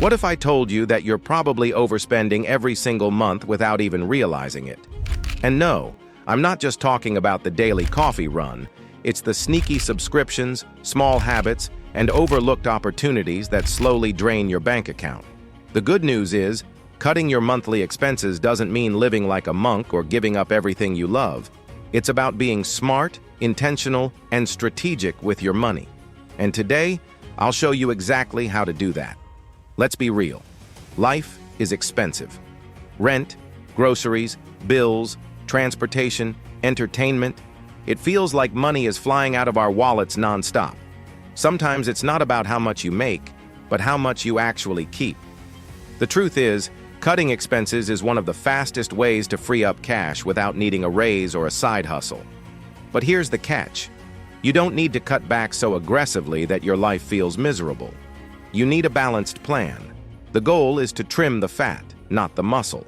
What if I told you that you're probably overspending every single month without even realizing it? And no, I'm not just talking about the daily coffee run. It's the sneaky subscriptions, small habits, and overlooked opportunities that slowly drain your bank account. The good news is, cutting your monthly expenses doesn't mean living like a monk or giving up everything you love. It's about being smart, intentional, and strategic with your money. And today, I'll show you exactly how to do that. Let's be real. Life is expensive. Rent, groceries, bills, transportation, entertainment. It feels like money is flying out of our wallets nonstop. Sometimes it's not about how much you make, but how much you actually keep. The truth is, cutting expenses is one of the fastest ways to free up cash without needing a raise or a side hustle. But here's the catch. You don't need to cut back so aggressively that your life feels miserable. You need a balanced plan. The goal is to trim the fat, not the muscle.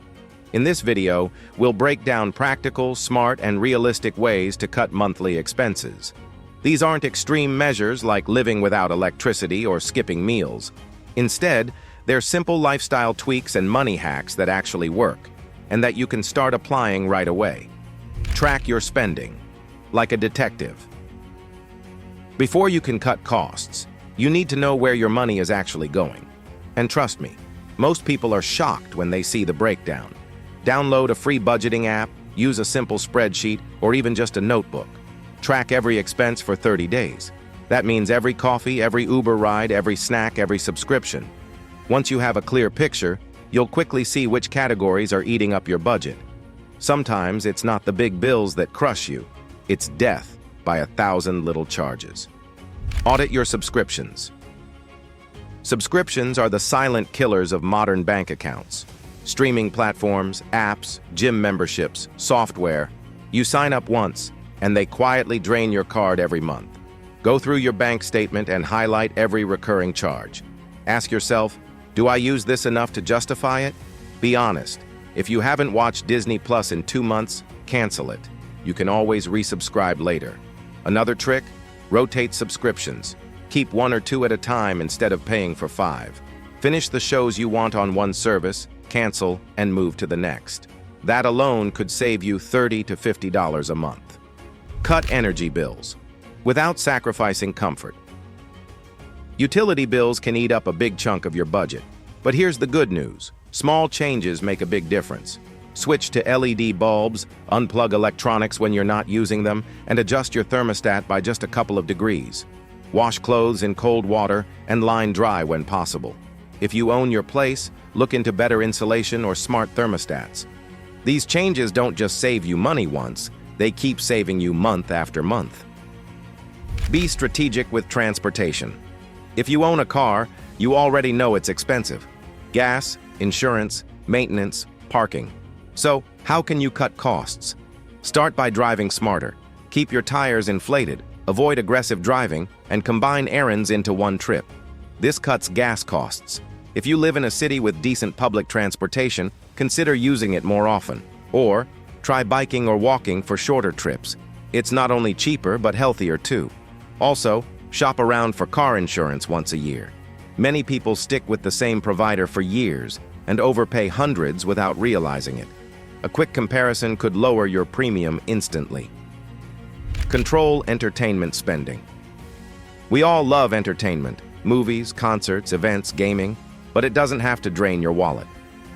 In this video, we'll break down practical, smart, and realistic ways to cut monthly expenses. These aren't extreme measures like living without electricity or skipping meals. Instead, they're simple lifestyle tweaks and money hacks that actually work, and that you can start applying right away. Track your spending, like a detective. Before you can cut costs, you need to know where your money is actually going. And trust me, most people are shocked when they see the breakdown. Download a free budgeting app, use a simple spreadsheet, or even just a notebook. Track every expense for 30 days. That means every coffee, every Uber ride, every snack, every subscription. Once you have a clear picture, you'll quickly see which categories are eating up your budget. Sometimes it's not the big bills that crush you. It's death by 1,000 little charges. Audit your subscriptions. Subscriptions are the silent killers of modern bank accounts. Streaming platforms, apps, gym memberships, software. You sign up once, and they quietly drain your card every month. Go through your bank statement and highlight every recurring charge. Ask yourself, do I use this enough to justify it? Be honest. If you haven't watched Disney Plus in 2 months, cancel it. You can always resubscribe later. Another trick? Rotate subscriptions. Keep 1 or 2 at a time instead of paying for 5. Finish the shows you want on one service, cancel, and move to the next. That alone could save you $30 to $50 a month. Cut energy bills without sacrificing comfort. Utility bills can eat up a big chunk of your budget. But here's the good news. Small changes make a big difference. Switch to LED bulbs, unplug electronics when you're not using them, and adjust your thermostat by just a couple of degrees. Wash clothes in cold water and line dry when possible. If you own your place, look into better insulation or smart thermostats. These changes don't just save you money once, they keep saving you month after month. Be strategic with transportation. If you own a car, you already know it's expensive. Gas, insurance, maintenance, parking. So, how can you cut costs? Start by driving smarter. Keep your tires inflated, avoid aggressive driving, and combine errands into one trip. This cuts gas costs. If you live in a city with decent public transportation, consider using it more often. Or, try biking or walking for shorter trips. It's not only cheaper, but healthier too. Also, shop around for car insurance once a year. Many people stick with the same provider for years and overpay hundreds without realizing it. A quick comparison could lower your premium instantly. Control entertainment spending. We all love entertainment, movies, concerts, events, gaming, but it doesn't have to drain your wallet.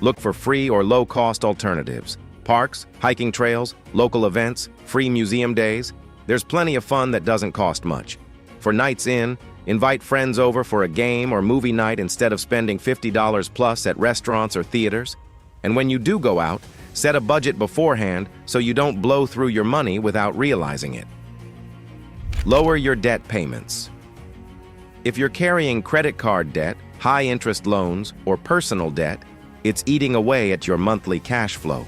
Look for free or low-cost alternatives. Parks, hiking trails, local events, free museum days. There's plenty of fun that doesn't cost much. For nights in, invite friends over for a game or movie night instead of spending $50 plus at restaurants or theaters. And when you do go out, set a budget beforehand so you don't blow through your money without realizing it. Lower your debt payments. If you're carrying credit card debt, high-interest loans, or personal debt, it's eating away at your monthly cash flow.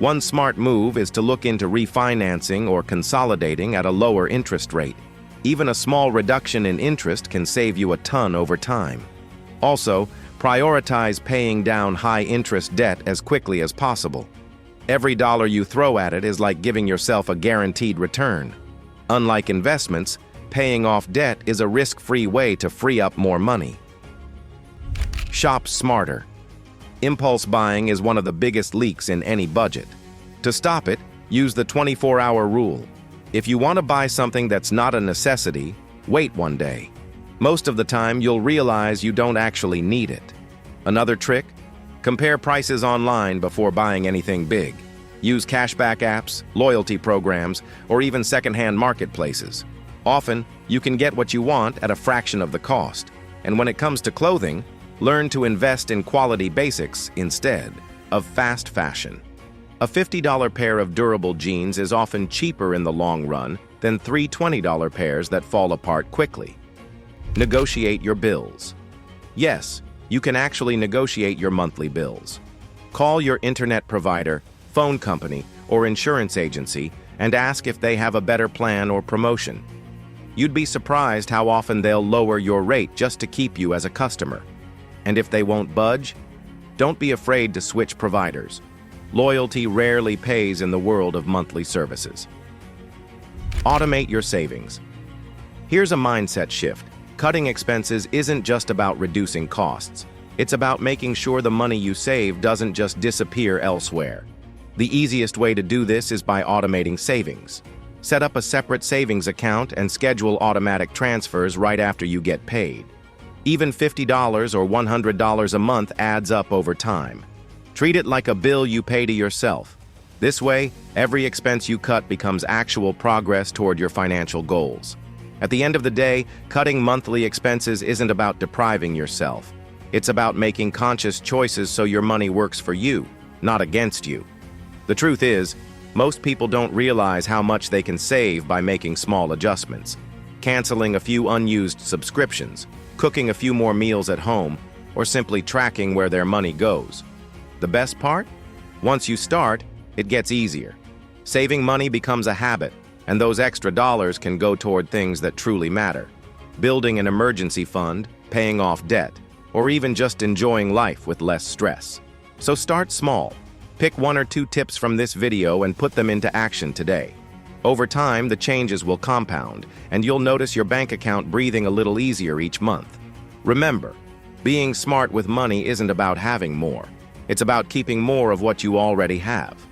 One smart move is to look into refinancing or consolidating at a lower interest rate. Even a small reduction in interest can save you a ton over time. Also, prioritize paying down high-interest debt as quickly as possible. Every dollar you throw at it is like giving yourself a guaranteed return. Unlike investments, paying off debt is a risk-free way to free up more money. Shop smarter. Impulse buying is one of the biggest leaks in any budget. To stop it, use the 24-hour rule. If you want to buy something that's not a necessity, wait one day. Most of the time, you'll realize you don't actually need it. Another trick? Compare prices online before buying anything big. Use cashback apps, loyalty programs, or even secondhand marketplaces. Often, you can get what you want at a fraction of the cost. And when it comes to clothing, learn to invest in quality basics instead of fast fashion. A $50 pair of durable jeans is often cheaper in the long run than three $20 pairs that fall apart quickly. Negotiate your bills. Yes, you can actually negotiate your monthly bills. Call your internet provider, phone company, or insurance agency and ask if they have a better plan or promotion. You'd be surprised how often they'll lower your rate just to keep you as a customer. And if they won't budge, don't be afraid to switch providers. Loyalty rarely pays in the world of monthly services. Automate your savings. Here's a mindset shift. Cutting expenses isn't just about reducing costs. It's about making sure the money you save doesn't just disappear elsewhere. The easiest way to do this is by automating savings. Set up a separate savings account and schedule automatic transfers right after you get paid. Even $50 or $100 a month adds up over time. Treat it like a bill you pay to yourself. This way, every expense you cut becomes actual progress toward your financial goals. At the end of the day, cutting monthly expenses isn't about depriving yourself. It's about making conscious choices so your money works for you, not against you. The truth is, most people don't realize how much they can save by making small adjustments. Canceling a few unused subscriptions, cooking a few more meals at home, or simply tracking where their money goes. The best part? Once you start, it gets easier. Saving money becomes a habit, and those extra dollars can go toward things that truly matter. Building an emergency fund, paying off debt, or even just enjoying life with less stress. So start small. Pick one or two tips from this video and put them into action today. Over time, the changes will compound, and you'll notice your bank account breathing a little easier each month. Remember, being smart with money isn't about having more. It's about keeping more of what you already have.